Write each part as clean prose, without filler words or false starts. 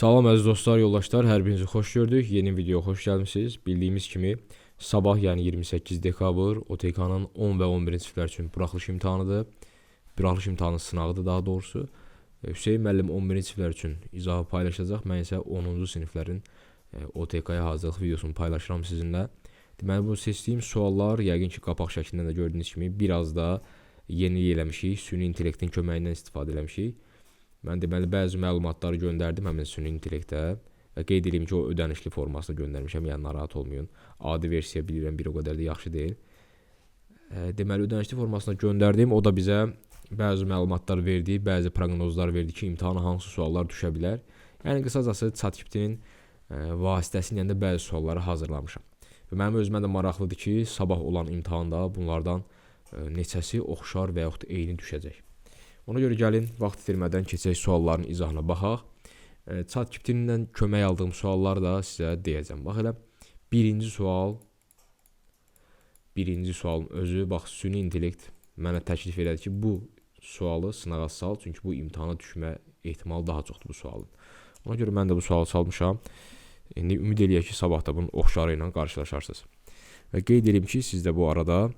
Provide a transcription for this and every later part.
Salam əziz dostlar, yoldaşlar, hər birinizi xoş gördük. Yeni videoya xoş gəlmisiniz. Bildiyimiz kimi sabah, yəni 28 dekabr OTK-nın 10 və 11-ci siniflər üçün buraxılış imtahanıdır. Buraxılış imtahanı sınağıdır daha doğrusu. Hüseyn müəllim 11-ci siniflər üçün izahı paylaşacaq. Mən isə 10-cu siniflərin OTK-ya hazırlıq videosunu paylaşıram sizinlə. Deməli, bu seçdiyim suallar yəqin ki, qapaq şəklində də gördüyünüz kimi biraz da yeni eləmişik. Süni intellektin köməyindən istifadə eləmişik. Mən deməli bəzi məlumatları göndərdim həmin süni intellektə və qeyd edeyim ki, o ödənişli formasında göndərmişəm, yəni narahat olmayın. Adi versiya bilirəm, bir o qədər də yaxşı deyil. Deməli ödənişli formasında göndərdim, o da bizə bəzi məlumatlar verdi, bəzi proqnozlar verdi ki, imtahana hansı suallar düşə bilər. Yəni qısacası ChatGPT-nin vasitəsilə də bəzi sualları hazırlamışam. Və mənim özümə də maraqlıdır ki, sabah olan imtahanda bunlardan neçəsi oxşar və yaxud eyni düşəcək. Ona görə gəlin, vaxt itirmədən keçək sualların izahına baxaq. ChatGPT-dən kömək aldığım sualları da sizə deyəcəm. Bax elə, birinci sualın özü, bax, süni intellekt mənə təklif elədi ki, bu sualı sınağa sal, çünki bu imtahana düşmə ehtimalı daha çoxdur bu sualın. Ona görə mən də bu sualı salmışam. İndi ümid eləyək ki, sabah da bunun oxşarı ilə qarşılaşarsınız. Və qeyd edeyim ki, siz də bu arada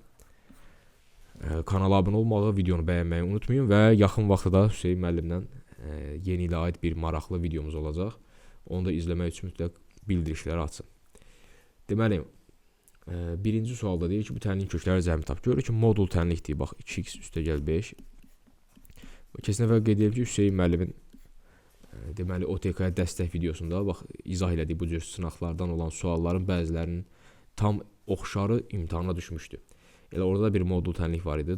kanala abunə olmağı, videonu bəyənməyi unutmayın və yaxın vaxtda da Hüseyn müəllimlə yeni ilə aid bir maraqlı videomuz olacaq. Onu da izləmək üçün mütləq bildirişləri açın. Deməli, birinci sualda deyir ki, bu tənliyin kökləri cəmi tap. Görür ki, modul tənlikdir. Bax, 2x üstəgəl 5. Kesin əvvəl qeyd edirəm ki, Hüseyn müəllimin deməli OTK-ya dəstək videosunda bax, izah elədiyi bu cür sınaqlardan olan sualların bəzilərinin tam oxşarı imtahana düşmüşdü. Elə orada da bir modul tənlik var idi,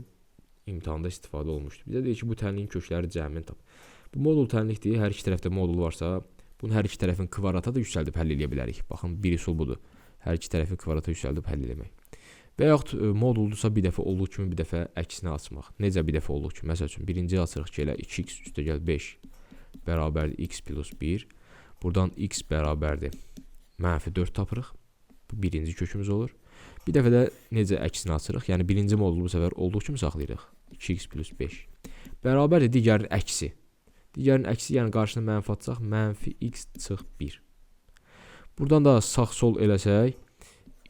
imtahanda istifadə olmuşdu. Bizə deyir ki, bu tənliyin kökləri cəmini tap. Bu modul tənlikdir, hər iki tərəfdə modul varsa, bunu hər iki tərəfin kvadrata da yüksəldib həll edə bilərik. Baxın, bir üsul budur, hər iki tərəfi kvadrata yüksəldib həll eləmək. Və yaxud moduldursa bir dəfə olduğu kimi bir dəfə əksinə açmaq. Necə bir dəfə olduğu kimi? Məsəl üçün, birinci açırıq ki, elə 2x üstəgəl 5 bərabərdir x plus 1. Buradan x bərabərdir -4 tapırıq. Bu birinci kökümüz olur. Bir dəfə də necə əksinə açırıq? Yəni birinci modulu bu səfər olduğu kimi saxlayırıq. 2x plus 5. Bərabərdir digərinin əksi. Digərinin əksi, yəni qarşısına mənfi atsaq, -x çıx 1. Buradan da sağ-sol eləsək,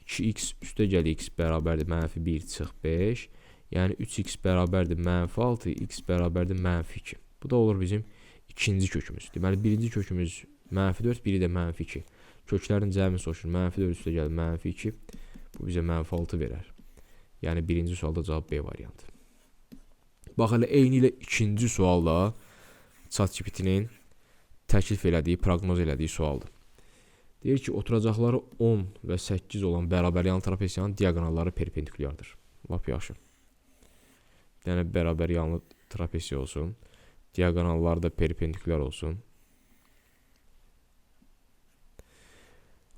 2x üstəgəl x bərabərdir -1 çıx 5. Yəni 3x bərabərdir -6, x bərabərdir -2. Bu da olur bizim ikinci kökümüz. Deməli, birinci kökümüz -4, biri də -2. Köklərin cəmi soruşur. -4 üstəgəl -2. Bu bizə -6 verər. Yəni birinci sualda cavab B variantı. Bax elə eyni ilə ikinci sualda ChatGPT-nin təklif elədiyi, proqnoz elədiyi sualdır. Deyir ki, oturacaqları 10 və 8 olan bərabər yanlı trapesiyanın diaqonalları perpendikulyardır. Lap yaxşı. Yəni bərabər yanlı trapesiya olsun. Diaqonalları da perpendikulyar olsun.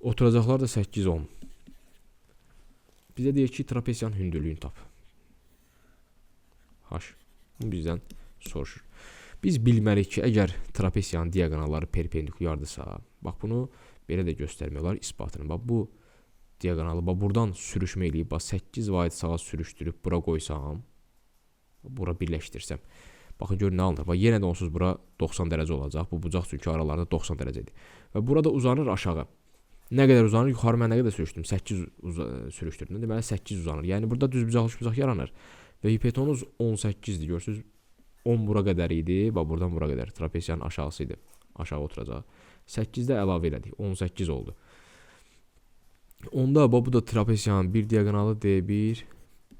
Oturacaqlar da 8, 10. Bizə deyir ki, trapesiyanın hündürlüyünü tap. H. Bunu bizdən soruşur. Biz bilməliyik ki, əgər trapesiyanın diaqonalları perpendikulyardırsa, bax bunu belə də göstərmək olar isbatını. Bax bu diaqonalı, bax buradan sürüşmə eləyib, bax 8 vaid sağa sürüşdürüb bura qoysam, bura birləşdirsəm. Baxın gör nə alınır. Bax yenə də onsuz bura 90 dərəcə olacaq. Bu bucaq çünki aralarında 90 dərəcədir. Və burada uzanır aşağı. Nə qədər uzanır? Yuxarı mən nə qədər sürüşdüm? 8 sürüşdürdüm. Deməli 8 uzanır. Yəni burada düz bucaq yaranır. Və hipotenuz 18-dir. Görürsünüz, 10 bura qədər idi. Bax buradan bura qədər. Trapesiyanın aşağısı idi. Aşağı oturacaq. 8-də əlavə elədik. 18 oldu. Onda bu da trapesiyanın bir diaqonalı D1.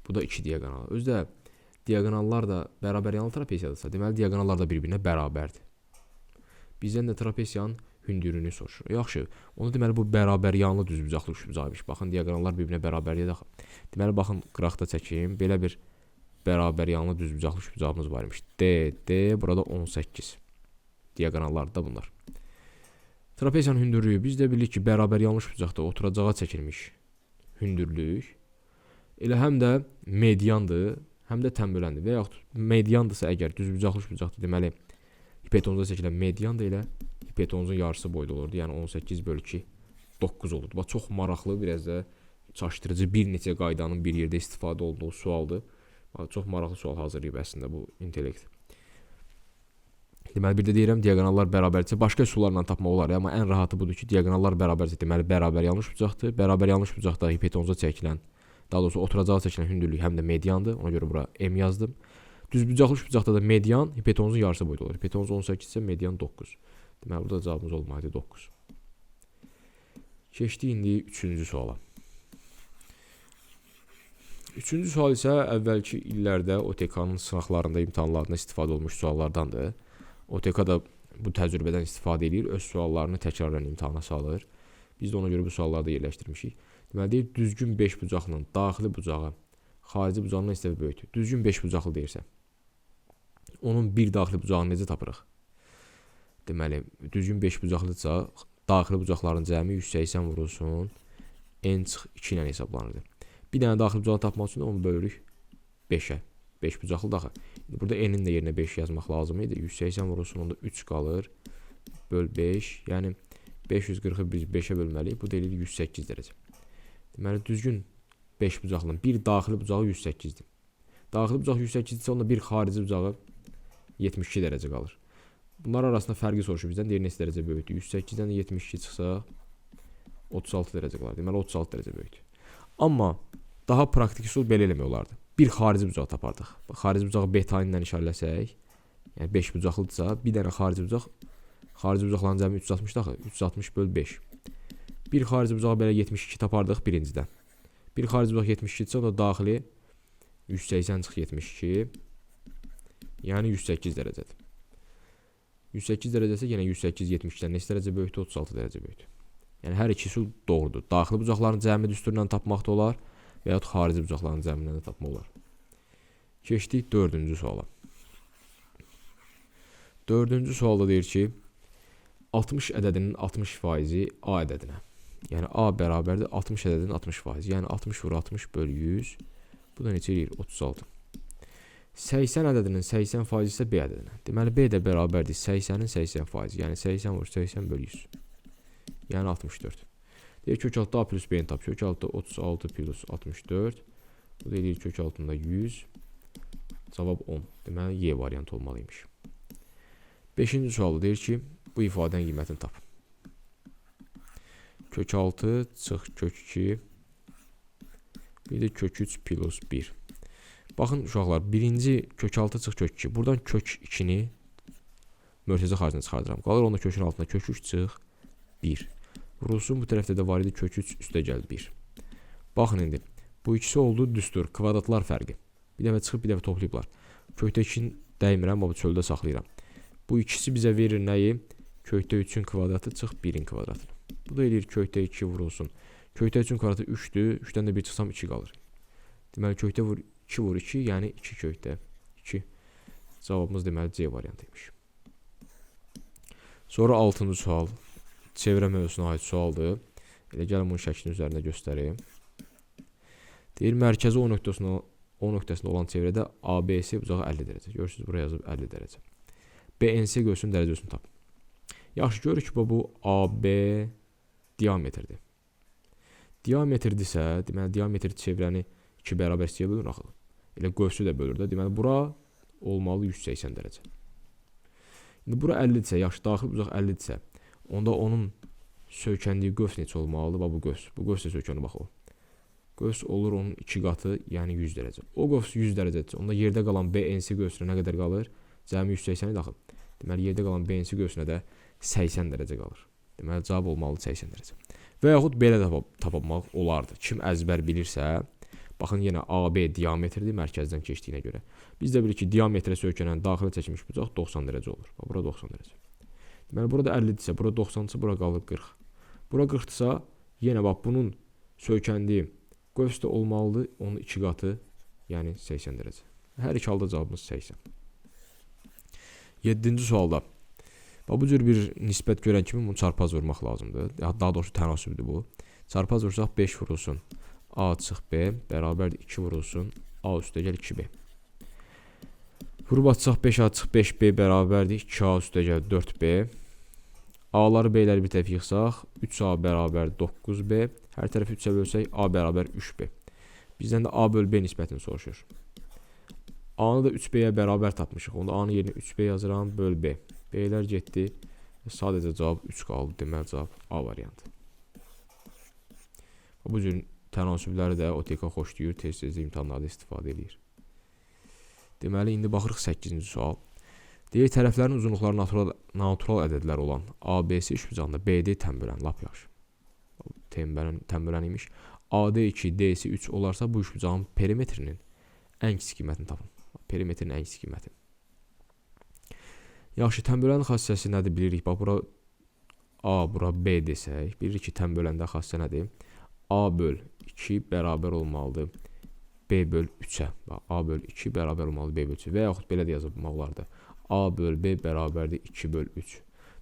Bu da 2 diaqonalı. Özdə diaqonallar da bərabər yanlı trapesiyadırsa, deməli diaqonallar da bir-birinə bərabərdir. Bizdən də trapesiyanın hündürlüyünü soruşur. Yaxşı, onu deməli bu bərabər yanlı düzbucaqlı üçbucaqmış. Baxın, diaqonallar bir-birinə bərabərdir. Deməli, baxın, qıraqda çəkeyim. Belə bir bərabər yanlı düzbucaqlı üçbucağımız varmış. D, burada 18. Diaqonallar da bunlar. Trapesiyanın hündürlüyü biz də bilirik ki, bərabər yanlı üçbucaqda oturacağa çəkilmiş hündürlük. Elə həm də mediandır, həm də tənböləndir. Və yaxud mediandırsa əgər düzbucaqlı üçbucaqdır, deməli hipotenuza çəkilən median da elə hipotenuzun yarısı boyda olurdu. Yəni 18/2 9 olurdu. Bax, çox maraqlı, biraz da çaşdırıcı bir neçə qaydanın bir yerdə istifadə olduğu sualdır. Bax, çox maraqlı sual hazırlayıb əslində bu intellekt. Deməli bir də deyirəm diaqonallar bərabərdirsə başqa üsullarla tapmaq olar, amma ən rahatı budur ki, diaqonallar bərabərdirsə deməli bərabər yanlış bucaqdır. Bərabər yanlış bucaqda hipotenuza çəkilən, daha doğrusu oturacağa çəkilən hündürlük həm də mediandır. Ona görə bura m yazdım. Düzbucaqlı üçbucaqda da median hipotenuzun yarısı boyda olur. Hipotenuz 18 isə median 9. Deməli burada cavabımız olmalıdır 9. Keçdik indi 3-cü suala. 3-cü sual isə əvvəlki illərdə OTK-nın sınaqlarında, imtahanlarında istifadə olmuş suallardandır. OTK da bu təcrübədən istifadə edir, öz suallarını təkrarən imtahana salır. Biz də ona görə bu sualları da yerləşdirmişik. Deməli deyir, düzgün 5 bucaqlının daxili bucağı xarici bucağından istəyə böyükdür. Düzgün 5 bucaqlı deyirsə, onun bir daxili bucağını necə tapırıq? Deməli, düzgün 5 bucaqlıdsa, daxili bucaqların cəmi 180 vurulsun, n-2 ilə hesablanırdı. Bir dənə daxili bucağı tapmaq üçün onu bölürük 5-ə. 5 bucaqlı daxil. Burada n-in də yerinə 5 yazmaq lazım idi. 180 vurulsun, onda 3 qalır. Böl 5. Yəni 540-ı biz 5-ə bölməliyik. Bu deyilir 108 dərəcə. Deməli, düzgün 5 bucaqlının bir daxili bucağı 108-dir. Daxili bucaq 108-dirsə, onda bir xarici bucağı 72 dərəcə qalır. Bunlar arasında fərqi soruşur bizdən. Deyir neçə dərəcə böyükdür? 108-dən 72 çıxsa 36 dərəcə qalır. Deməli 36 dərəcə böyükdür. Amma daha praktik üsul belə eləmək olardı. Bir xarici bucaq tapardıq. Xarici bucağı beta ilə işarələsək, yəni 5 bucaqlıdırsa, bir dənə xarici bucaqların cəmi 360 daxı, 360 böl 5. Bir xarici bucağı belə 72 tapardıq birincidən. Bir xarici bucaq 72-dirsə, o da daxili 180 çıx 72, yəni 108 dərəcədir. 108 dərəcəsə yenə 108 72-dən neçə dərəcə böyükdür? 36 dərəcə böyükdür. Yəni hər iki üsul doğrudur. Daxili bucaqların cəmi düsturundan tapmaq da olar və yaxud xarici bucaqların cəmindən də tapmaq olar. Keçdik 4-cü suala. 4-cü sualda deyir ki, 60 ədədinin 60% A ədədinə. Yəni A bərabərdir 60 ədədinin 60%. Yəni 60 vur 60 böl 100. Bu da neçə eləyir? 36. 80 ədədinin 80% isə B ədədinə. Deməli B də bərabərdir 80-in 80%. Yəni 80 vur 80 böl 100. Yəni 64. Deyir kök altında A plus B-ni tap. Kök altında 36 plus 64. Bu da eləyir kök altında 100. Cavab 10. Deməli Y variantı olmalıymış. 5-ci sualı deyir ki, bu ifadənin qiymətini tap. Kök 6 çıx kök 2. Bir də kök 3 plus 1. Baxın uşaqlar, birinci kök 6 çıx kök 2. Buradan kök 2-ni mörtəzə xaricində çıxardıram. Qalır onda kökün altında kök 3 çıx 1. Vurulsun, bu tərəfdə də var idi kök 3 üstə gəl 1. Baxın indi, bu ikisi oldu düstur, kvadratlar fərqi. Bir dəfə çıxıb, bir dəfə toplayıblar. Kökdə 2-ni dəymirəm, amma çöldə saxlayıram. Bu ikisi bizə verir nəyi? Kökdə 3-ün kvadratı çıx 1-in kvadratını. Bu da eləyir kökdə 2 vurulsun. Kökdə 3-ün kvadratı 3-dür, 3-dən də 1 çıxsam 2 qalır. Deməli kökdə 2 vur 2, yəni 2 kökdə 2. Cavabımız deməli C variantıymış. Sonra 6-cı sual. Çevrə mövzusuna aid sualdır. Elə gəlin bunu şəklin üzərində göstəreyim. Deyir, mərkəzi O nöqtəsində olan çevrədə ABS bucağı 50 dərəcə. Görürsünüz, buraya yazıb 50 dərəcə. BNC görsün dərəcə ölçüsünü tap. Yaxşı, görürük ki, bu AB diametrdir. Diametrdirsə, deməli diametr çevrəni 2 bərabər hissəyə bölür axı. Elə qövsü də bölür də. Deməli bura olmalı 180 dərəcə. İndi bura 50-dirsə, yaxşı, daxil bucaq 50-dirsə, onda onun söykəndiyi qövs neçə olmalıdır? Bu qövs. Bu qövs də söykənir, bax o. Qövs olur onun 2 qatı, yəni 100 dərəcə. O qövs 100 dərəcədir. Onda yerdə qalan BNC qövsünə nə qədər qalır? Cəmi 180-i daxil. Deməli yerdə qalan BNC qövsünə də 80 dərəcə qalır. Deməli cavab olmalı 80 dərəcə. Və yaxud belə də tapmaq olardı. Kim əzbər bilirsə, baxın yenə AB diametrdir mərkəzdən keçdiyinə görə. Biz də bilirik ki, diametrə söykənən daxilə çəkilmiş bucaq 90 dərəcə olur. Bax, bura 90 dərəcə. Deməli burada 50-dirsə, bura 90-dırsa, bura qalır 40. Bura 40-dırsa, yenə bax bunun söykəndiyi qövs də olmalıdır, onun 2 qatı, yəni 80 dərəcə. Hər iki halda cavabımız 80. 7-ci sualda. Bu cür bir nisbət görən kimi bunu çarpaz vurmaq lazımdır. Daha doğrusu tənasübdür bu. Çarpaz vursaq 5 vurulsun A çıx B bərabərdir 2 vurulsun A üstə gəl 2B. Vurub açsaq 5A çıx 5B bərabərdir 2A üstə gəl 4B. A'ları B'ləri bir tərəf yıxsaq 3A bərabər 9B. Hər tərəfi 3-ə bölsək A bərabər 3B. Bizdən də A böl B nisbətini soruşur. A-nı da 3B-yə bərabər tapmışıq. Onda A-nın yerinə 3B yazıram böl B. B-lər getdi. Sadəcə cavab 3 qaldı. Deməli cavab A variantı. Bu cür tənasübləri də OTK xoşlayır, tez-tez imtahanlarda istifadə edir. Deməli, indi baxırıq 8-ci sual. Deyir, tərəflərin uzunluqları natural ədədlər olan ABC üçbucağında BD tənbölən, lap yaxşı. Tənbölən imiş. AD2, DC 3 olarsa bu üçbucağın perimetrinin ən kiçik qiymətini tapın. Perimetrin ən kiçik qiyməti. Yaxşı, tənbölənin xassəsi nədir bilirik. Bax, bura A, bura B desək, bilirik ki, tənböləndə xassə nədir? A böl 2 bərabər olmalıdır B böl 3-ə. A böl 2 bərabər olmalıdır B böl 3-ə. Və yaxud belə də yazılmaq olardı. A böl B bərabərdir 2 böl 3.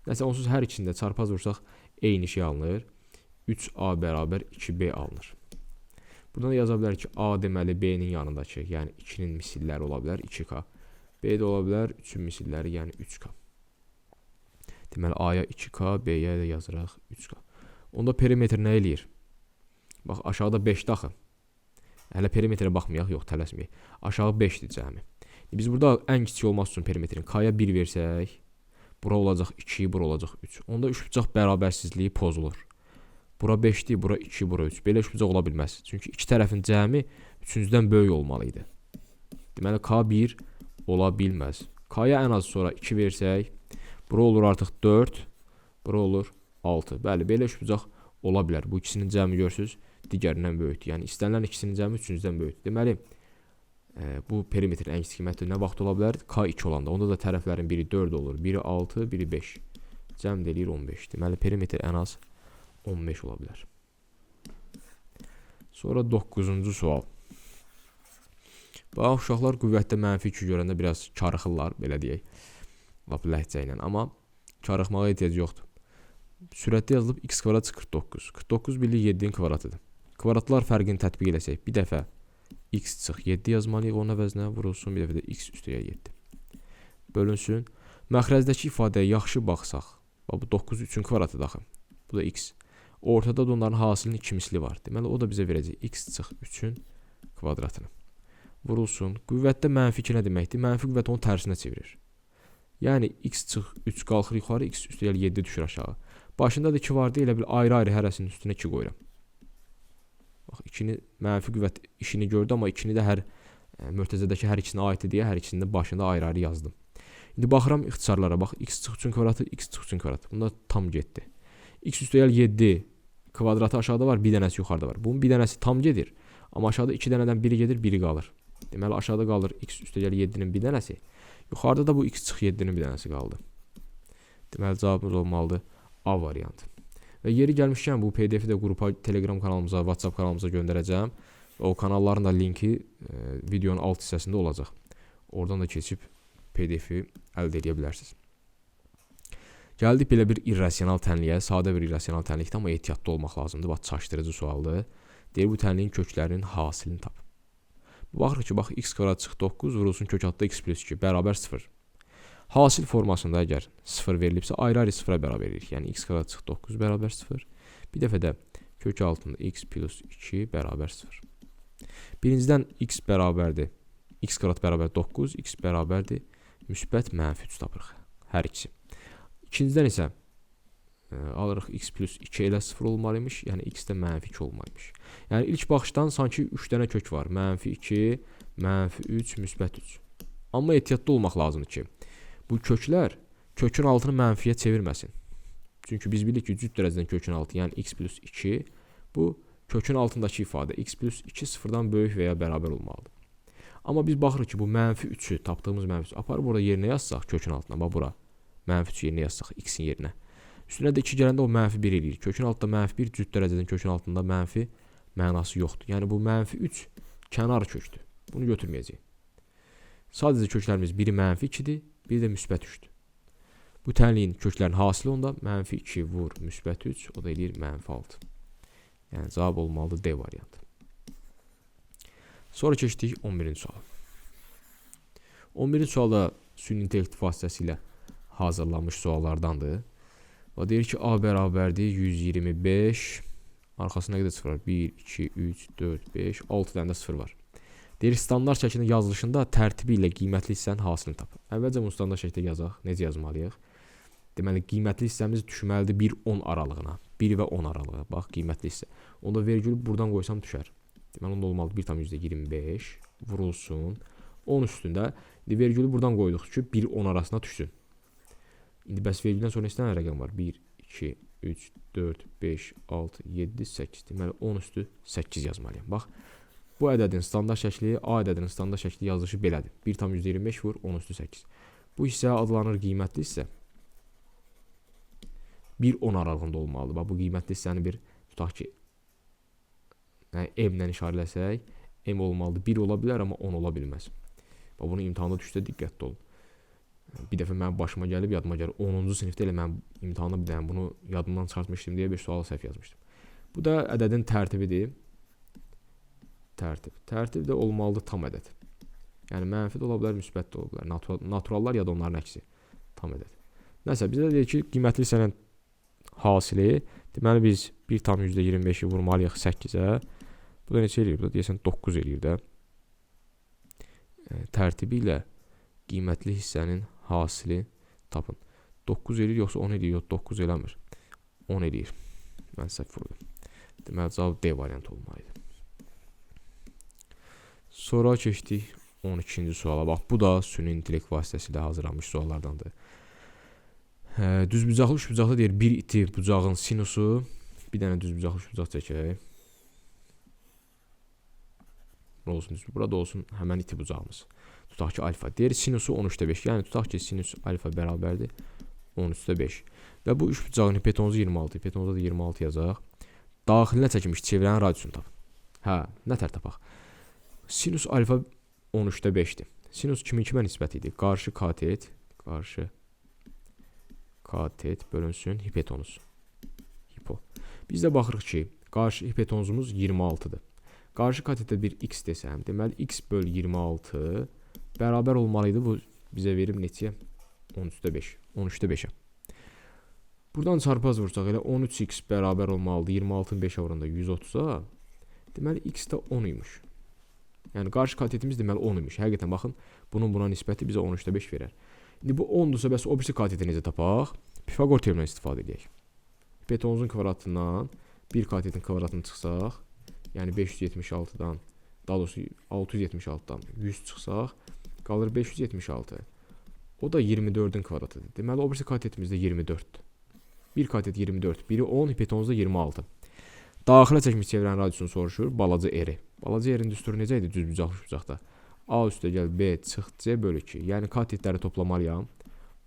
Nəsə, onsuz hər ikisində çarpaz vursaq eyni şey alınır. 3A bərabər 2B alınır. Buradan da yaza bilər ki, A deməli B-nin yanındakı, yəni 2-nin misilləri ola bilər 2K. B də ola bilər 3-ün misilləri, yəni 3K. Deməli, A-ya 2K, B-yə də yazıraq 3K. Onda perimetr nə eləyir? Bax, aşağıda 5-də axı. Hələ perimetrə baxmayaq, yox, tələsməyək. Aşağı 5-dir cəmi. Biz burada ən kiçik olması üçün perimetrin K-ya 1 versək, bura olacaq 2, bura olacaq 3. Onda üçbucaq bərabərsizliyi pozulur. Bura 5-dir, bura 2, bura 3. Belə üçbucaq ola bilməz. Çünki iki tərəfin cəmi 3-cüdən böyük olmalı idi. Deməli, K 1 ola bilməz. K-ya ən az sonra 2 versək, bura olur artıq 4, bura olur 6. Bəli, belə üçbucaq ola bilər. Bu ikisinin cəmi görürsünüz, digərindən böyükdür. Yəni, istənilən ikisinin cəmi 3-cüdən böyükdür. Deməli, bu perimetrin ən kiçik qiyməti nə vaxt ola bilər? K2 olanda. Onda da tərəflərin biri 4 olur, biri 6, biri 5. Cəm deyir 15. Deməli, perimetr ən az 15 ola bilər. Sonra 9-cu sual. Bax, uşaqlar qüvvətdə mənfi 2 görəndə biraz karıxırlar, belə deyək. Lap ləhcə ilə. Amma karıxmağa ehtiyac yoxdur. Sürətdə yazılıb x kvadrat 49. 49 birlik 7-nin kvadratıdır. Kvadratlar fərqini tətbiq eləsək, bir dəfə x çıx 7 yazmalıyıq, onun əvəzinə vurulsun, bir dəfə də x üstəyə 7. Bölünsün. Məxrəzdəki ifadəyə yaxşı baxsaq, bu 9 3-ün kvadratıdır axı. Bu da x. Ortada da onların hasilinin 2 misli var. Deməli, o da bizə verəcək x çıx 3-ün kvadratını. Vurulsun. Qüvvətdə mənfi 2 nə deməkdir? Mənfi qüvvət onun tərsinə çevirir. Yəni, x çıx 3 qalxır yuxarı, x üstəyə 7 düşür aşağı. Başında da 2 vardı, elə bil ayrı-ayrı hərəsinin üstünə 2 qoyuram. Bax, 2-ni mənfi qüvvət işini gördü, amma 2-ni də hər mötəzədəki hər ikisinə aiddir deyə hər ikisini də başında ayrı-ayrı yazdım. İndi baxıram ixtisarlara, bax, x çıx 3-ün kvadratı, x çıx 3-ün kvadratı. Bunda tam getdi. X üstəyə 7 kvadratı aşağıda var, bir dənəsi yuxarıda var. Bunun bir dənəsi tam gedir, amma aşağıda 2 dənədən biri gedir, biri qalır. Deməli, aşağıda qalır x üstəyə 7-nin bir dənəsi. Yuxarıda da bu x çıx 7-nin bir dənəsi qaldı. Deməli, cavabımız olmalıdır A variantı. Və yeri gəlmişkən bu PDF-i də qrupa, Telegram kanalımıza, WhatsApp kanalımıza göndərəcəm. O kanalların da linki videonun alt hissəsində olacaq. Oradan da keçib PDF-i əldə edə bilərsiniz. Gəldik belə bir irrasional tənliyə, sadə bir irrasional tənlikdə, amma ehtiyatlı olmaq lazımdır. Bax, çaşdırıcı sualdır. Deyir, bu tənliyin köklərinin hasilini tap. Baxırıq ki, bax, x kvadrat çıx 9 vurulsun kök altında x plus 2 bərabər 0. Hasil formasında əgər 0 verilibsə, ayrı-ayrı 0-a bərabər edirik. Yəni, x kvadrat çıx 9 bərabər 0. Bir dəfə də kök altında x plus 2 bərabər 0. Birincidən x bərabərdir. X kvadrat bərabər 9, x bərabərdir. Müsbət mənfi 3 tapırıq. Hər ikisi. İkincidən isə alırıq x plus 2 ilə 0 olmalıymış. Yəni, x də mənfi 2 olmalıymış. Yəni, ilk baxışdan sanki 3 dənə kök var. Mənfi 2, mənfi 3, müsbət 3. Amma ehtiyatlı olmaq lazımdır ki, bu köklər kökün altını mənfiyə çevirməsin. Çünki biz bilirik ki, cüt dərəcədən kökün altı, yəni x plus 2, bu kökün altındakı ifadə x plus 2 sıfırdan böyük və ya bərabər olmalıdır. Amma biz baxırıq ki, bu mənfi 3-ü, tapdığımız mənfi 3-ü aparıb burada yerinə yazsaq kökün altına, bax bura, mənfi 3-ü yerinə yazsaq x-in yerinə. Üstünə də 2 gələndə o mənfi 1 eləyir. Kökün altında mənfi 1, cüt dərəcədən kökün altında mənfi mənası yoxdur. Yəni, bu mənfi 3 kənar kökdür. Bunu götürməyəcəyik. Sadəcə köklərimiz biri mənfi 2-dir, biri də müsbət 3-dür. Bu tənliyin köklərin hasili onda mənfi 2 vur müsbət 3, o da eləyir mənfi 6. Yəni, cavab olmalıdır D variantı. Sonra keçdik 11-ci suala. 11-ci sualda süni intellekt vasitəsilə hazırlanmış suallardandır. O deyir ki, A bərabərdir 125, arxasına qədər 0 var. 1, 2, 3, 4, 5, 6 dənə də 0 var. Deyir, standart şəklində yazılışında tərtibi ilə qiymətli hissənin hasilini tap. Əvvəlcə bunu standart şəkildə yazaq. Necə yazmalıyıq? Deməli, qiymətli hissəmiz düşməlidir 1-10 aralığına. 1 və 10 aralığı. Bax, qiymətli hissə. Onda vergülü buradan qoysam düşər. Deməli, onda olmalıdır 1,25 vurulsun. 10 üstündə. İndi vergülü buradan qoyduq ki, 1-10 arasına düşsün. İndi bəs vergüldən sonra istənilən rəqəm var. 1, 2, 3, 4, 5, 6, 7, 8. Deməli, 10 üstü 8 yazmalıyam. Bax, bu ədədin standart şəkli, A ədədinin standart şəkli yazılışı belədir. 1,25 vur, 10 üstü 8. Bu hissə adlanır qiymətli hissə. 1-10 aralığında olmalıdır. Bax, bu qiymətli hissəni bir tutaq ki, M-lə işarələsək, M olmalıdır. 1 ola bilər, amma 10 ola bilməz. Bax, bunu imtahanda düşsə diqqətli olun. Bir dəfə mənim başıma gəlib, yadıma gəlir. 10-cu sinifdə elə mən imtahanda bir dənə bunu yadımdan çıxartmışdım deyə bir sual səhv yazmışdım. Bu da ədədin tərtibidir. Tərtib də olmalıdır tam ədəd. Yəni mənfi də ola bilər, müsbət də ola bilər. Naturallar ya da onların əksi. Tam ədəd. Nəsə, bizə deyir ki, qiymətli hissənin hasili. Deməli, biz 1,25-i vurmalıyıq 8-ə. Bu da neçə eləyir? Bu da deyəsən 9 eləyir də. Tərtibi ilə qiymətli hissənin hasili tapın. 9 eləyir, yoxsa 10 eləyir, yox 9 eləmir. 10 eləyir. Mən səhv vurdum. Deməli, cavab D variantı olmalıydı. Sonra keçdik 12-ci suala. Bax, bu da süni intellekt vasitəsilə hazırlanmış suallardandır. Düzbucaqlı, üçbucaqlı deyir. Bir iti bucağın sinusu. Bir dənə düzbucaqlı, üçbucaq çəkək. Burada olsun həmən iti bucağımız. Tutaq ki, alfa. Deyir, sinusu 10/5. Yəni, tutaq ki, sinus alfa bərabərdir 10/5. Və bu üçbucağın hipotenuzu 26. Hipotenuza da 26 yazaq. Daxilinə çəkilmiş çevrənin radiusunu tapın. Hə, nətər tapaq? Sinus alfa 10/5'dir. Sinus kimin kimə nisbət idi? Qarşı katet bölünsün hipotenuz. Biz də baxırıq ki, qarşı hipotenuzumuz 26'dır. Qarşı katetdə bir x desəm, deməli x böl 26 bərabər olmalıydı. Bu bizə verim neçəyə? 10/5. 10/5'ə. Buradan çarpaz vursaq elə 13x bərabər olmalıdır 26'ın 5'ə vuranda 130'a. Deməli x də 10 imiş. Yəni qarşı katetimiz deməli 10 imiş. Həqiqətən baxın, bunun buna nisbəti bizə 13/5 verər. İndi bu 10'dursa bəs o birisi kateti necə tapaq? Pifagor teoremindən istifadə edək. Hipotenuzun kvadratından bir katetin kvadratını çıxsaq, yəni 576'dan, daha doğrusu 676'dan 100 çıxsaq, qalır 576. O da 24'ün kvadratıdır. Deməli o birisi katetimiz də 24'dür. Bir katet 24, biri 10, hipotenuzda 26. Daxilə çəkmiş çevrənin radiusunu soruşur, balaca r. Balaca r-in düsturu necə idi düzbucaqlı üçbucaqda? A üstə gəl B çıx C bölü 2. Yəni katetləri toplamalıyam.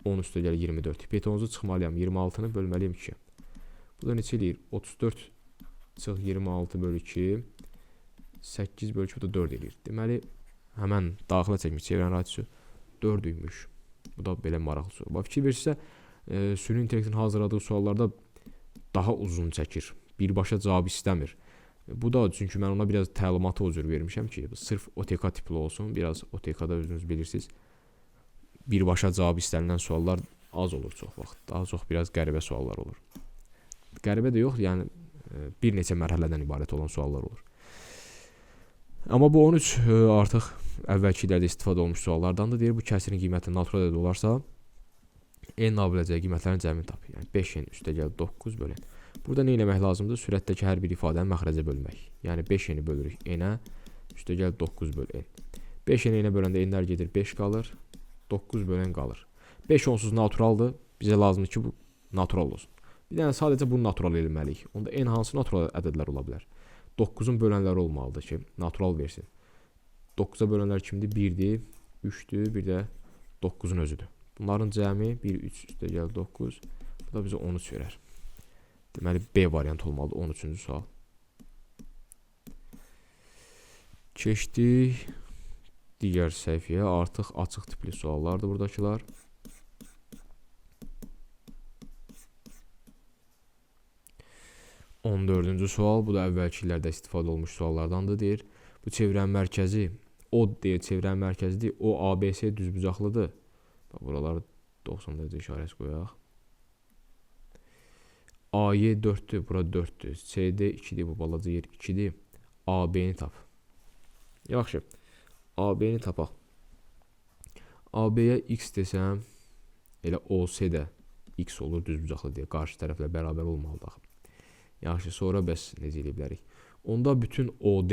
10 üstə gəl 24. Hipotenuzu çıxmalıyam. 26'nı bölməliyim 2. Bu da neçə eləyir? 34 çıx 26 bölü 2. 8 bölü 2 bu da 4 eləyir. Deməli, həmən daxilə çəkmiş çevrənin radiusu 4 imiş. Bu da belə maraqlı soru. Bax, fikir verirsə, süni intellektin hazırladığı suallarda daha uzun çəkir. Birbaşa cavab istəmir. Bu da çünki mən ona biraz təlimatı o cür vermişəm ki, sırf OTK tipli olsun. Biraz OTK-da özünüz bilirsiniz. Birbaşa cavab istənilən suallar az olur çox vaxt. Daha çox biraz qəribə suallar olur. Qəribə də yox, yəni bir neçə mərhələdən ibarət olan suallar olur. Amma bu 13 artıq əvvəlki illərdə istifadə olunmuş suallardandır. Deyir, bu kəsirin qiyməti natural ədəd olarsa, n-ə biləcəyi qiymətlərin cəmini tap. Yəni 5n üstə gəl 9 bölün. Burada nə etmək lazımdır? Sürətdəki hər bir ifadəni məxrəcə bölmək. Yəni 5n-i bölürük n-ə, üstə gəl 9 böl n. 5n-i n-ə böləndə n-lər gedir 5 qalır, 9 böl n qalır. 5 onsuz naturaldır. Bizə lazımdır ki, bu natural olsun. Bir dənə sadəcə bunu natural eləməliyik. Onda n hansı natural ədədlər ola bilər? 9'un bölənləri olmalıdır ki, natural versin. 9'a bölənlər kimdir? 1'dir, 3'dür, bir də 9'un özüdür. Bunların cəmi 1, 3 üstə gəl 9. Bu da bizə 13 verər. Deməli, B variantı olmalıdır 13-cü sual. Keçdik digər səhifəyə. Artıq açıq tipli suallardır buradakılar. On dördüncü sual. Bu da əvvəlki illərdə istifadə olmuş suallardandır. Deyir, bu çevrənin mərkəzi O deyir, çevrənin mərkəzidir. O ABC düzbucaqlıdır. Buraları 90 dərəcə işarəsi qoyaq. AY 4'dür, bura 4'dür. CD 2'dir, bu balaca yer 2'dir. AB'ni tap. Yaxşı. AB'ni tapaq. AB'yə x desəm, elə OC də x olur düzbucaqlı deyə. Qarşı tərəflə bərabər olmalıdır axı. Yaxşı, sonra bəs necə edə bilərik? Onda bütün OD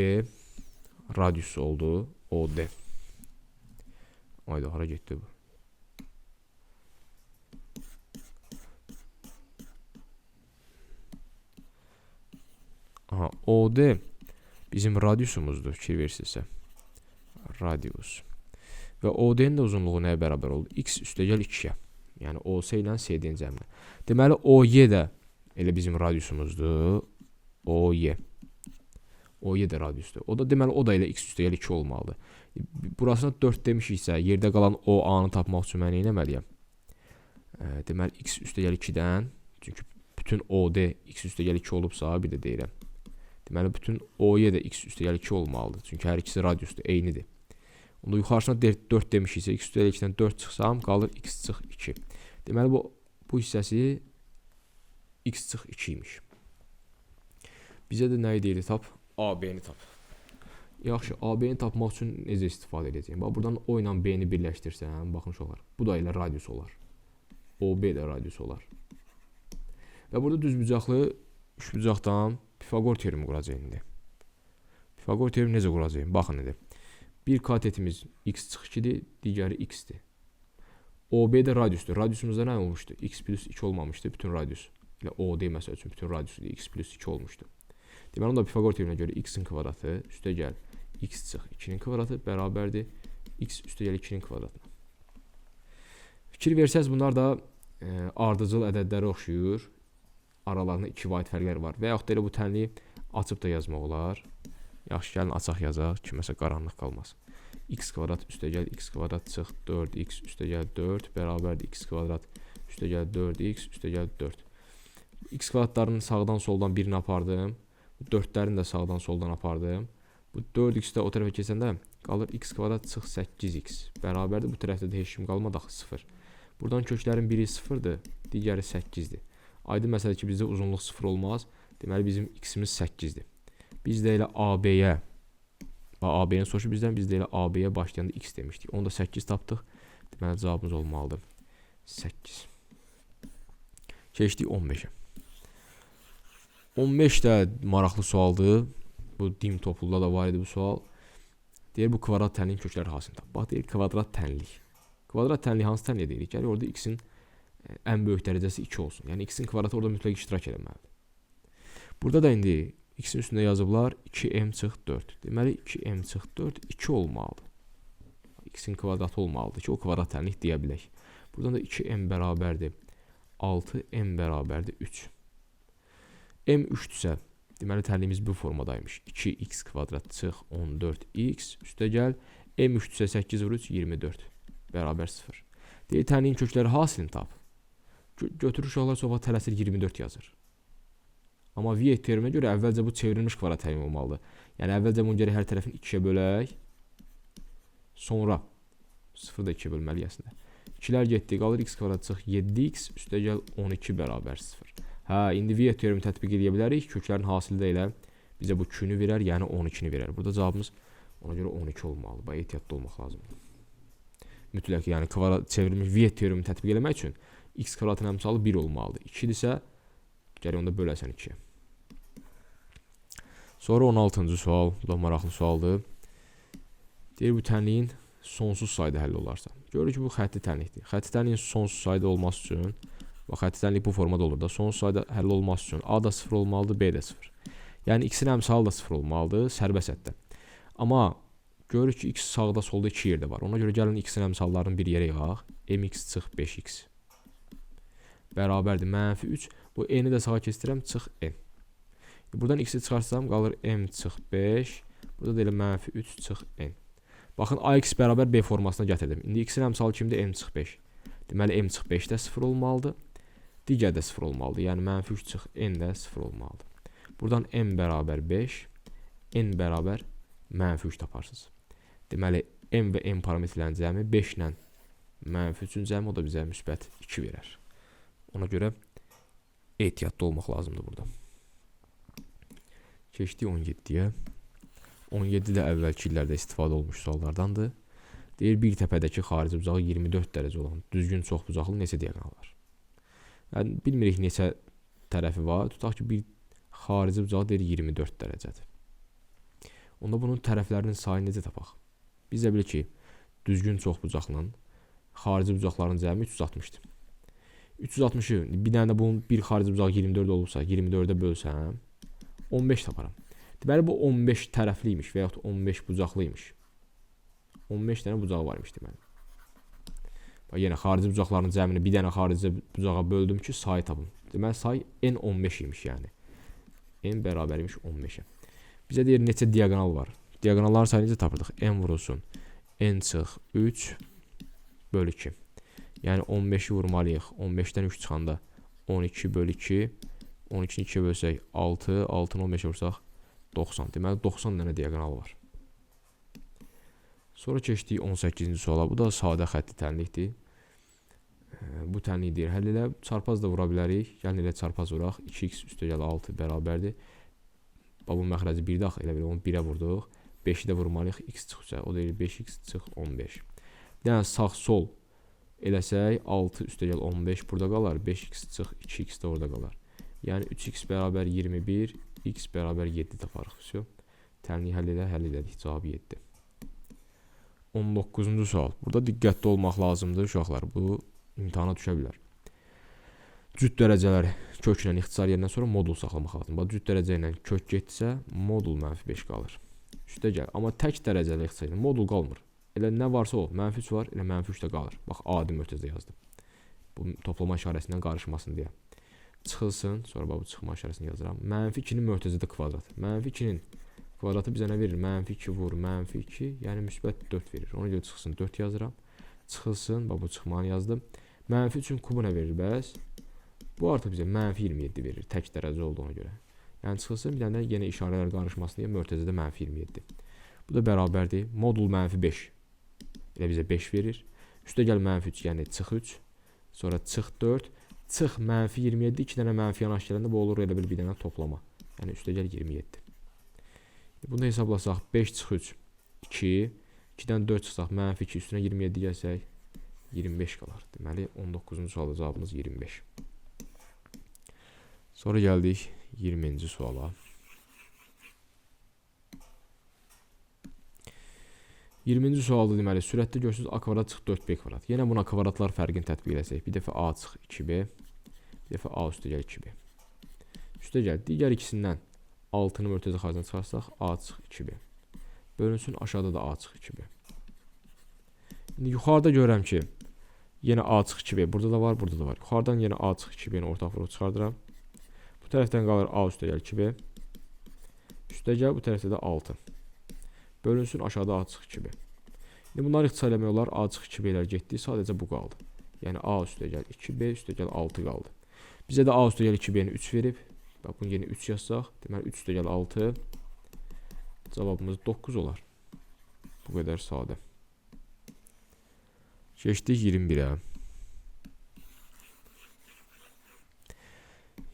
radius oldu. OD. Ayda hara getdi bu? Aha, OD bizim radiusumuzdur, fikir versinizsə. Radius. Və OD-nin də uzunluğu nəyə bərabər oldu? X üstəgəl 2-yə. Yəni OS ilə CD-nin cəmini. Deməli OY də elə bizim radiusumuzdur. OY. OY də radiusdur. O da deməli o da elə x üstəgəl 2 olmalıdır. Burasına 4 demişiksə, yerdə qalan OA-nı tapmaq üçün mən nə etməliyəm? Deməli x üstəgəl 2-dən, çünki bütün OD x üstəgəl 2 olubsa, bir də deyirəm. Deməli bütün OY də x üstəgəl 2 olmalıdır. Çünki hər ikisi radiusdur, eynidir. Onda yuxarısına 4 demişiksə, x üstəgəl 2-dən 4 çıxsam, qalır x çıx 2. Deməli bu hissəsi x çıx 2 imiş. Bizə də nəyi deyildi tap? AB-ni tap. Yaxşı, AB-ni tapmaq üçün necə istifadə edəcəyim? Bax, buradan O ilə B-ni birləşdirsəm, baxın uşaqlar. Bu da elə radius olar. OB də radius olar. Və burada düzbucaqlı üçbucaqdan Pifagor teoremi quracağım indi. Pifagor teoremi necə quracağım? Baxın indi. Bir katetimiz x çıx 2-dir, digəri x-dir. OB də radiusdur. Radiusumuzda nə olmuşdu? X plus 2 olmamışdı, bütün radius. Elə OD məsəl üçün bütün radiusu x plus 2 olmuşdu. Deməli, onda Pifagor teoreminə görə x-in kvadratı üstəgəl x çıx 2-nin kvadratı bərabərdir x üstəgəl 2-nin kvadratına. Fikir versəz, bunlar da ardıcıl ədədlərə oxşuyur. Aralarında 2 vahid fərqlər var. Və yaxud da elə bu tənliyi açıb da yazmaq olar. Yaxşı, gəlin açaq yazaq, kiməsə qaranlıq qalmaz. X kvadrat üstəgəl x kvadrat çıx 4x üstəgəl 4 bərabərdir x kvadrat üstəgəl 4x üstəgəl 4. X kvadratlarının sağdan soldan birini apardım. Bu 4'lərini də sağdan soldan apardım. Bu 4x də o tərəfə keçəndə qalır x kvadrat çıx 8x. Bərabərdir. Bu tərəfdə də heç kim qalmadı axı 0. Buradan köklərin biri 0-dır, digəri 8-dir. Aydın məsələ ki, bizdə uzunluq 0 olmaz. Deməli bizim x-imiz 8-dir. Biz də elə AB-yə AB-nin sorusu bizdən, biz də elə AB-yə başlayanda x demişdik. Onda 8 tapdıq. Deməli cavabımız olmalıdır 8. Keçdik 15-ə. 15 də maraqlı sualdır. Bu dim topluluğunda da var idi bu sual. Deyir bu kvadrat tənliyin kökləri hansını tap. Bax deyir kvadrat tənlik. Kvadrat tənliyi hansı tənliyə deyirik? Gəlir orada x-in ən böyük dərəcəsi 2 olsun. Yəni x-in kvadratı orada mütləq iştirak etməlidir. Burada da indi x-in üstündə yazıblar 2m çıx 4. Deməli 2m çıx 4 2 olmalıdır. X-in kvadratı olmalıdır ki, o kvadrat tənlik deyə bilək. Buradan da 2m bərabərdir 6, m bərabərdir 3. M 3-dürsə, deməli tənliyimiz bu formadaymış. 2x kvadrat çıx 14x üstəgəl m 3-dürsə 8 vur 3 24 bərabər 0. Deyir tənliyin kökləri hasilini tap. Götürür uşaqlar soba tələsir 24 yazır. Amma Viet teoreminə görə əvvəlcə bu çevrilmiş kvadrat tənlik olmalıdır. Yəni əvvəlcə bunu gərək hər tərəfini 2-yə bölək. Sonra 0 da 2-yə bölməliyik əslində. 2-lər getdi, qalır x kvadrat çıx 7x üstəgəl 12 bərabər 0. Hə, indi Viet teoremi tətbiq edə bilərik. Köklərin hasili də elə bizə bu 2-nü verər, yəni 12-ni verər. Burada cavabımız ona görə 12 olmalı. Bax, ehtiyatlı olmaq lazımdır. Mütləq, yəni kvadrat çevrilmiş Viet teoremi tətbiq etmək üçün x kvadratın əmsalı 1 olmalıdır. 2-dirsə, gərək onda böləsən 2-yə. Sonra 16-cı sual, bu da maraqlı sualdır. Deyir bu tənliyin sonsuz sayda həll olarsa. Görürük ki, bu xətti tənlikdir. Xətti tənliyin sonsuz sayda olması üçün, bax, xətti tənlik bu formada olur da, sonsuz sayda həll olması üçün A da 0 olmalıdır, B də 0. Yəni x-in əmsalı da 0 olmalıdır, sərbəst həddə. Amma görürük ki, x sağda solda 2 yerdə var. Ona görə gəlin x-in əmsallarını bir yerə yığaq. mx çıx 5x bərabərdir mənfi 3. Bu n-i də sağa keçdirəm, çıx n. Buradan x-i çıxarsam qalır m çıx 5. Burada da elə mənfi 3 çıx n. Baxın, ax bərabər b formasına gətirdim. İndi x-in əmsalı kimdir? M çıx 5. Deməli m çıx 5 də 0 olmalıdır. Digər də 0 olmalıdır. Yəni mənfi 3 çıx n də 0 olmalıdır. Buradan m bərabər 5, n bərabər mənfi 3 taparsınız. Deməli m və n parametrlərin cəmi 5 ilə mənfi 3-ün cəmi, o da bizə müsbət 2 verər. Ona görə ehtiyatlı olmaq lazımdır burada. Keçdik 17-yə. 17 də əvvəlki illərdə istifadə olmuş suallardandır. Deyir bir təpədəki xarici bucağı 24 dərəcə olan düzgün çoxbucaqlı neçə diaqonal var? Yəni bilmirik neçə tərəfi var. Tutaq ki, bir xarici bucaq deyir 24 dərəcədir. Onda bunun tərəflərinin sayını necə tapaq? Biz də bilik ki, düzgün çoxbucaqla xarici bucaqların cəmi 360-dır. 360-ı bir dənə də bunun bir xarici bucaq 24 olursa, 24-ə bölsəm 15 taparam. Deməli bu 15 tərəfliymiş və yaxud 15 bucaqlıymış. 15 dənə bucağı varmış deməli. Bax yenə xarici bucaqların cəmini bir dənə xarici bucağa böldüm ki, sayı tapım. Deməli say n15 imiş yəni. N bərabərmiş 15-ə. Bizə deyir neçə diaqonal var. Diaqonalların sayını necə tapırdıq? N vurulsun n çıx 3 bölü 2. Yəni 15-i vurmalıyıq. 15-dən 3 çıxanda 12 bölü 2. 12-ni 2-yə bölsək 6. 6-nı 15-ə vursaq 90. Deməli 90 dənə diaqonal var. Sonra keçdik 18-ci suala. Bu da sadə xətti tənlikdir. Bu tənliyi deyir. Həll elə çarpaz da vura bilərik. Gəlin elə çarpaz vuraq. 2x üstəgəl 6 bərabərdir. Bu məxrəci 1 daxil elə belə onu 1-ə vurduq. 5-i də vurmalıyıq. X çıxacaq. O deyir 5x çıx 15. Yəni sağ sol eləsək 6 üstəgəl 15 burada qalar. 5x çıx 2x də orada qalar. Yəni 3x bərabər 21, x bərabər 7 taparıq. Tənliyi həll elədik. Cavabı 7. 19-cu sual. Burada diqqətli olmaq lazımdır uşaqlar. Bu imtahana düşə bilər. Cüt dərəcələri köklə ixtisar yerindən sonra modul saxlamaq lazımdır. Bax, cüt dərəcə ilə kök getsə modul -5 qalır. Üstə gəl. Amma tək dərəcəli ixtisar ilə modul qalmır. Elə nə varsa o, -3 var, elə -3 də qalır. Bax, adi mötərizə yazdım. Bu toplama işarəsindən qarışmasın deyə. Çıxılsın, sonra bax, bu çıxma işarəsini yazıram. -2-nin mötərizədə kvadratı. -2-nin kvadratı bizə nə verir? -2 vur, -2, yəni müsbət 4 verir. Ona görə çıxsın 4 yazıram. Çıxılsın, bax, bu çıxmanı yazdım. -3-ün kubu nə verir bəs? Bu artıq bizə -27 verir, tək dərəcə olduğuna görə. Yəni çıxılsın, bir dənə yenə işarələr qarışmasın deyə mötərizədə -27. Bu da bərabərdir. Modul -5 elə bizə 5 verir. Üstə gəl -3, yəni çıx 3. Sonra çıx 4. Çıx -27, 2 dənə mənfi yanaş gələndə bu olur elə bir dənə toplama. Yəni üstə gəl 27. Bunu hesablasaq 5 çıx 3 2. 2-dən 4 çıxsaq -2 üstünə 27 gəlsək 25 qalar. Deməli 19-cu sualda cavabımız 25. Sonra gəldik 20-ci suala. 20-ci sualda deməli sürətli görsüz a kvadrat çıx 4b kvadrat. Yenə buna kvadratlar fərqini tətbiq eləsək. Bir dəfə a çıx 2b, bir dəfə a üstə gəl 2b. Üstə gəl digər ikisindən 6-nı mötərizə xaricində çıxarsaq a çıx 2b. Bölünsün aşağıda da a çıx 2b. İndi yuxarıda görürəm ki yenə a çıx 2b burada da var, burada da var. Yuxarıdan yenə a çıx 2b-ni ortaq vurub çıxardıram. Bu tərəfdən qalır a üstə gəl 2b. Üstə gəl bu tərəfdə də 6. Bölünsün aşağıda a çıx 2b. İndi bunları ixtisar eləmək olar. A çıx 2b-lər getdi. Sadəcə bu qaldı. Yəni a üstə gəl 2b, üstə gəl 6 qaldı. Bizə də a üstə gəl 2b-ni 3 verib. Bax bunu yenə 3 yazsaq. Deməli 3 üstə gəl 6. Cavabımız 9 olar. Bu qədər sadə. Keçdik 21-ə.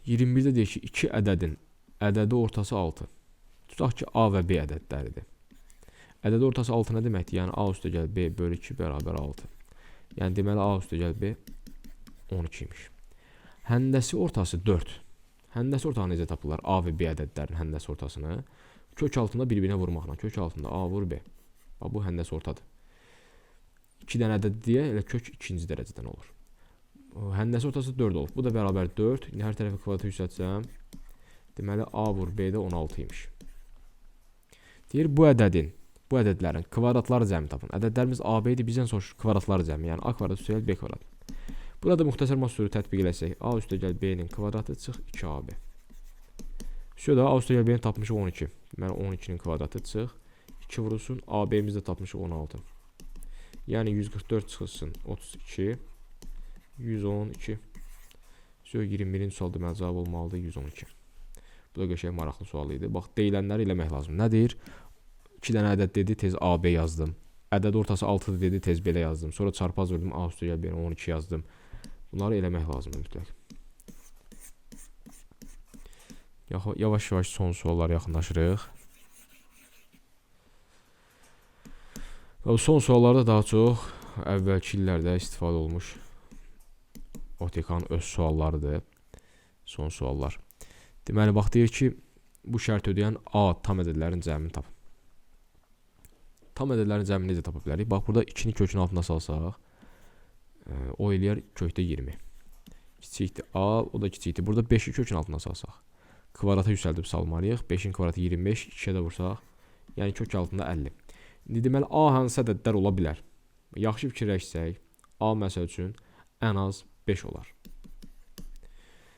21-də deyək ki, 2 ədədin ədədi ortası 6. Tutaq ki, A və B ədədləridir. Ədədi ortası 6 nə deməkdir? Yəni A üstə gəl B bölü 2 bərabər 6. Yəni deməli A üstə gəl B 12 imiş. Həndəsi ortası 4. Həndəsi ortağı necə tapırlar? A və B ədədlərinin həndəsi ortasını kök altında bir-birinə vurmaqla. Kök altında A vur B. Bax, bu həndəsi ortadır. 2 dənə ədəd deyə elə kök ikinci dərəcədən olur. Həndəsi ortası 4 olur. Bu da bərabər 4. İndi hər tərəfi kvadratı yüksəltsəm, deməli A vur B də 16 imiş. Deyir bu ədədlərin kvadratları cəmi tapın. Ədədlərimiz AB idi, bizdən sonra kvadratları cəmi, yəni A kvadrat üstə gəl B kvadrat. Burada müxtəsər masasını tətbiq eləsək, A üstə gəl B-nin kvadratı çıx 2AB. Şurada A üstə gəl B-ni tapmışıq 12. Deməli 12-nin kvadratı çıx 2 vurulsun, AB-mizi də tapmışıq 16. Yəni 144 çıxılsın 32, 112. 21-ci sual deməli cavab olmalıdır 112. Bu da qəşəng maraqlı sual idi. Bax, deyilənləri eləmək lazım. Nə deyir? 2 dənə ədəd dedi, tez AB yazdım. Ədəd ortası 6 dedi, tez belə yazdım. Sonra çarpaz vurdum, A üstə gəl B-ni 12 yazdım. Bunları eləmək lazımdır mütləq. Yavaş-yavaş son suallara yaxınlaşırıq. Son suallarda daha çox əvvəlki illərdə istifadə olmuş OTK-nın öz suallarıdır. Son suallar. Deməli, bax deyir ki, bu şərt ödəyən A tam ədədlərin cəmini tap. Tam ədədlərin cəmini necə tapa bilərik? Bax, burada 2-ni kökün altına salsaq, o eləyər kökdə 20. Kiçikdir A, o da kiçikdir. Burada 5-i kökün altına salsaq, kvadrata yüksəldib salmalıyıq. 5-in kvadratı 25, 2-yə də vursaq, yəni kök altında 50. İndi deməli, A hansı ədədlər ola bilər? Yaxşı fikirləşsək, A məsəl üçün ən az 5 olar.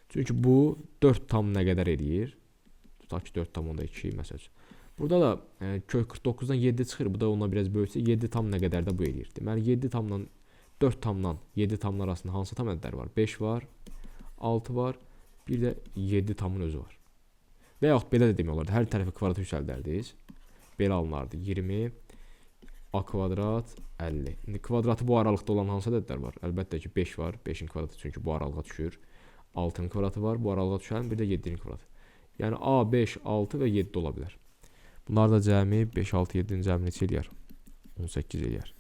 Çünki bu 4 tam nə qədər eləyir? Tutaq ki, 4 tam onda 2 məsəl üçün. Burada da kök 49-dan 7 çıxır. Bu da ondan biraz böyüksə 7 tam nə qədər də bu eləyir. Deməli 7 tamdan 4 tamdan 7 tamlar arasında hansı tam ədədlər var? 5 var, 6 var, bir də 7 tamın özü var. Və yaxud belə də demək olardı. Hər tərəfi kvadrata yüksəldərdiniz. Belə alınardı. 20 A kvadrat 50. İndi kvadratı bu aralıqda olan hansı ədədlər var? Əlbəttə ki 5 var. 5-in kvadratı çünki bu aralığa düşür. 6-nın kvadratı var. Bu aralığa düşən bir də 7-nin kvadratı. Yəni A 5, 6 və 7 ola bilər. Bunlar da cəmi 5, 6, 7-nin cəmi neçə eləyər? 18 eləyər.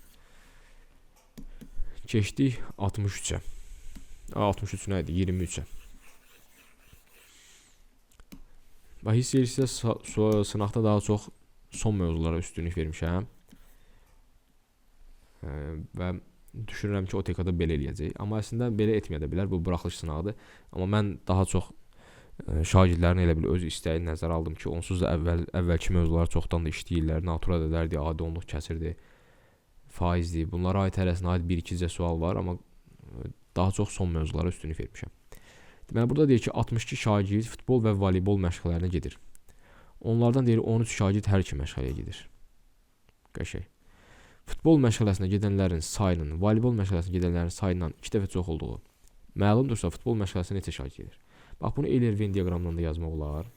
Keçdik 63-ə. 63 nə idi? 23-ə. Bax, hiss edirsinizsə sınaqda daha çox son mövzulara üstünlük vermişəm. Və düşünürəm ki, OTK-da belə eləyəcək. Amma əslində belə etməyə də bilər. Bu buraxılış sınağıdır. Amma mən daha çox şagirdlərin elə bil öz istəyini nəzərə aldım ki, onsuz da əvvəlki mövzular çoxdan da işləyirlər. Natura dədərdir, adi onluq kəsirdir, faizdir. Bunlara aid hərəsinə aid 1-2 sual var, amma daha çox son mövzulara üstünlük vermişəm. Deməli, burada deyir ki, 62 şagird futbol və voleybol məşqələrinə gedir. Onlardan deyir 13 şagird hər iki məşğələyə gedir. Qəşəng. Futbol məşğələsinə gedənlərin sayının, voleybol məşğələsinə gedənlərin sayından 2 dəfə çox olduğu məlumdursa, futbol məşğələsinə neçə şagird gedir? Bax, bunu Euler-Venn diaqramından da yazmaq olar.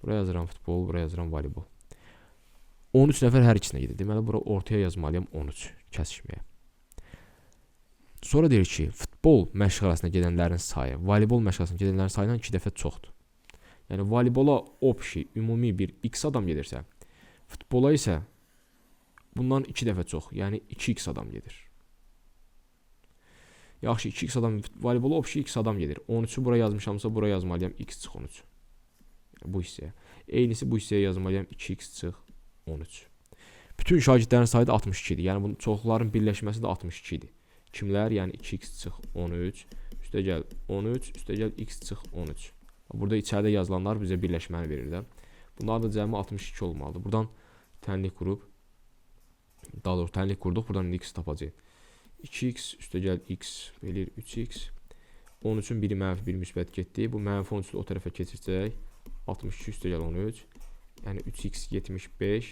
Buraya yazıram futbol, buraya yazıram voleybol. 13 nəfər hər ikisinə gedir. Deməli, bura ortaya yazmalıyam 13 kəsişməyə. Sonra deyir ki, futbol məşğələsinə gedənlərin sayı, voleybol məşğələsinə gedənlərin sayından 2 dəfə çoxdur. Yəni, voleybola ümumi bir x adam gedirsə, futbola isə bundan 2 dəfə çox, yəni 2x adam gedir. Yaxşı, 2x adam, voleybola x adam gedir. 13'ü buraya yazmışamsa, buraya yazmalıyam x çıx 13. Bu hissəyə. Eynisi bu hissəyə yazmalıyam 2x çıx 13. Bütün şagirdlərin sayı da 62-dir. Yəni, bunun çoxların birləşməsi də 62 idi. Kimlər? Yəni, 2x çıx 13, üstə gəl 13, üstə gəl x çıx 13. Burada içəridə yazılanlar bizə birləşməni verir də. Bunlar da cəmi 62 olmalıdır. Buradan tənlik qurub, daha doğrusu tənlik qurduq, buradan x tapacaq. 2x üstə gəl x verir 3x. 13'ün biri mənfi, biri müsbət getdi. Bu mənfi 13'ü o tərəfə keçirsək, 62 üstə gəl 13. Yəni 3x 75,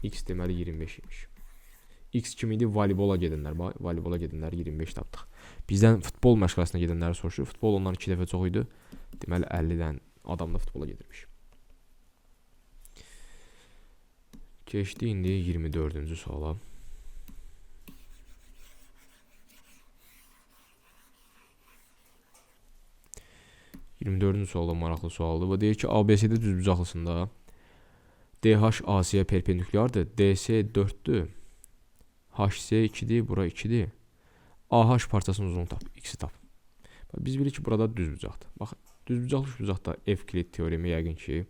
x deməli 25 imiş. X kim idi? Voleybola gedənlər. Voleybola gedənlər 25 tapdıq. Bizdən futbol məşğələsinə gedənləri soruşur. Futbol ondan 2 dəfə çox idi. Deməli 50-dən adam da futbola gedirmiş. Keçdi indi 24-cü suala. Sualda maraqlı sualdır. Bu deyir ki, ABC'də düzbucaqlısında DH AC-yə perpendikulyardır. DC 4'dür. HC 2'dir, bura 2'dir. AH parçasının uzunluğunu tap, x'i tap. Biz bilirik ki, burada düzbucaqdır. Bax, düzbucaqlı üçbucaqda Evklid teoremi yəqin ki,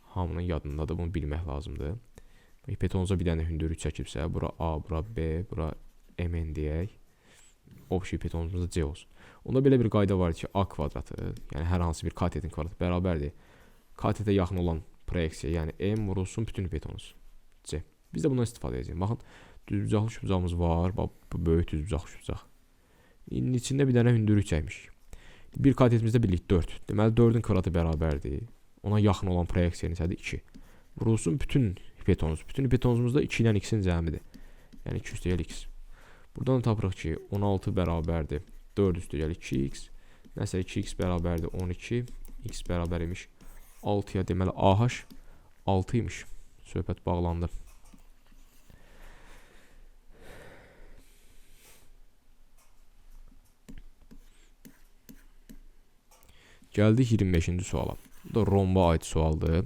hamının yadındadır. Bunu bilmək lazımdır. Hipotenuza bir dənə hündürlük çəkibsə, bura A, bura B, bura MN deyək. Obşi hipotenuzumuzda C olsun. Onda belə bir qayda var ki, A kvadratı, yəni hər hansı bir katetin kvadratı bərabərdir. Katetə yaxın olan proyeksiya, yəni M vurulsun bütün hipotenuz C. Biz də bundan istifadə edəcəyik. Baxın, düzbucaqlı üçbucağımız var. Bax, bu böyük düzbucaqlı üçbucaq. İndi içində bir dənə hündürlük çəkmiş. Bir katetimizdə birlik 4. Deməli 4'ün kvadratı bərabərdir. Ona yaxın olan proyeksiya neçədir? 2. Vurulsun bütün hipotenuz. Bütün hipotenuzumuzda 2 ilə x'in cəmidir. Yəni 2 üstə gəl x. Buradan tapırıq ki, 16 bərabərdir 4 üstə gəl 2x. Nəsə 2x bərabərdir 12. X bərabər imiş 6'ya. Deməli AH 6 imiş. Söhbət bağlandı. Gəldik 25-ci suala. Bu da romba aid sualdır.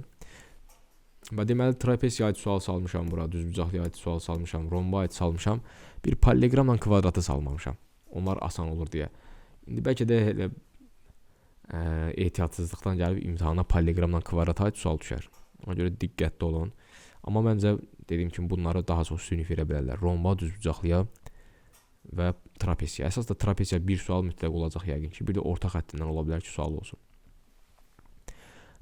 Deməli, trapesiyə aid sual salmışam bura, düzbucaqlıya aid sual salmışam, romba aid salmışam. Bir paralelogramla kvadratı salmamışam. Onlar asan olur deyə. İndi bəlkə də elə ehtiyatsızlıqdan gəlib imtahana polleqramla kvadratoid sual düşər. Ona görə diqqətli olun. Amma məncə dediyim kimi bunları daha çox sinif verə bilərlər. Romba, düzbucaqlıya və trapesiya. Əsas da trapesiya bir sual mütləq olacaq yəqin ki. Bir də orta xəttindən ola bilər ki, sual olsun.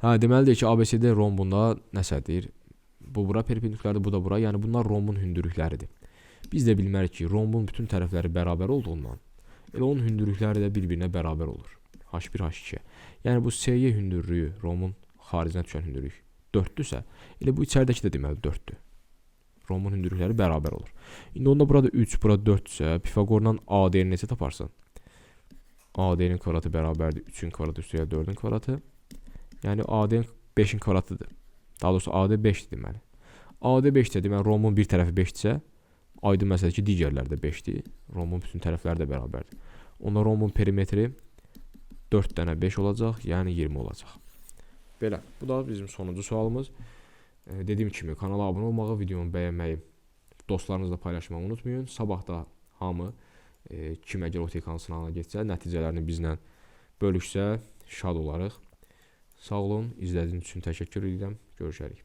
Deməlidir ki, ABCD rombunda nəsədir? Bu bura perpendikulardır, bu da bura. Yəni bunlar rombun hündürlükləridir. Biz də bilmərik ki, rombun bütün tərəfləri bərabər olduğundan elə onun hündürlükləri də bir-birinə bərabər olur. H1, H2. Yəni bu SY hündürlüyü, rombun xaricinə düşən hündürlük 4-dürsə, elə bu içəridəki də deməli 4-dür. Rombun hündürlükləri bərabər olur. İndi onda burada 3, burada 4-dürsə, Pifagordan AD-ni necə taparsan? AD-nin kvadratı bərabərdir 3-ün kvadratı üstəyə 4-ün kvadratı. Yəni AD 5-in kvadratıdır. Daha doğrusu AD 5-dir deməli. AD 5-dir, deməli rombun bir tərəfi 5-dirsə, aydın məsələdir ki, digərləri də 5-dir. Rombun bütün tərəfləri də bərabərdir. Onda rombun perimetri 4 dənə 5 olacaq, yəni 20 olacaq. Belə, bu da bizim sonuncu sualımız. Dediyim kimi, kanala abunə olmağı, videomu bəyənməyi, dostlarınızla paylaşmağı unutmayın. Sabah da hamı kim əgər OTK sınavına getsə, nəticələrini bizlə bölüşsə, şad olarıq. Sağ olun, izlədiyiniz üçün təşəkkür edirəm. Görüşərik.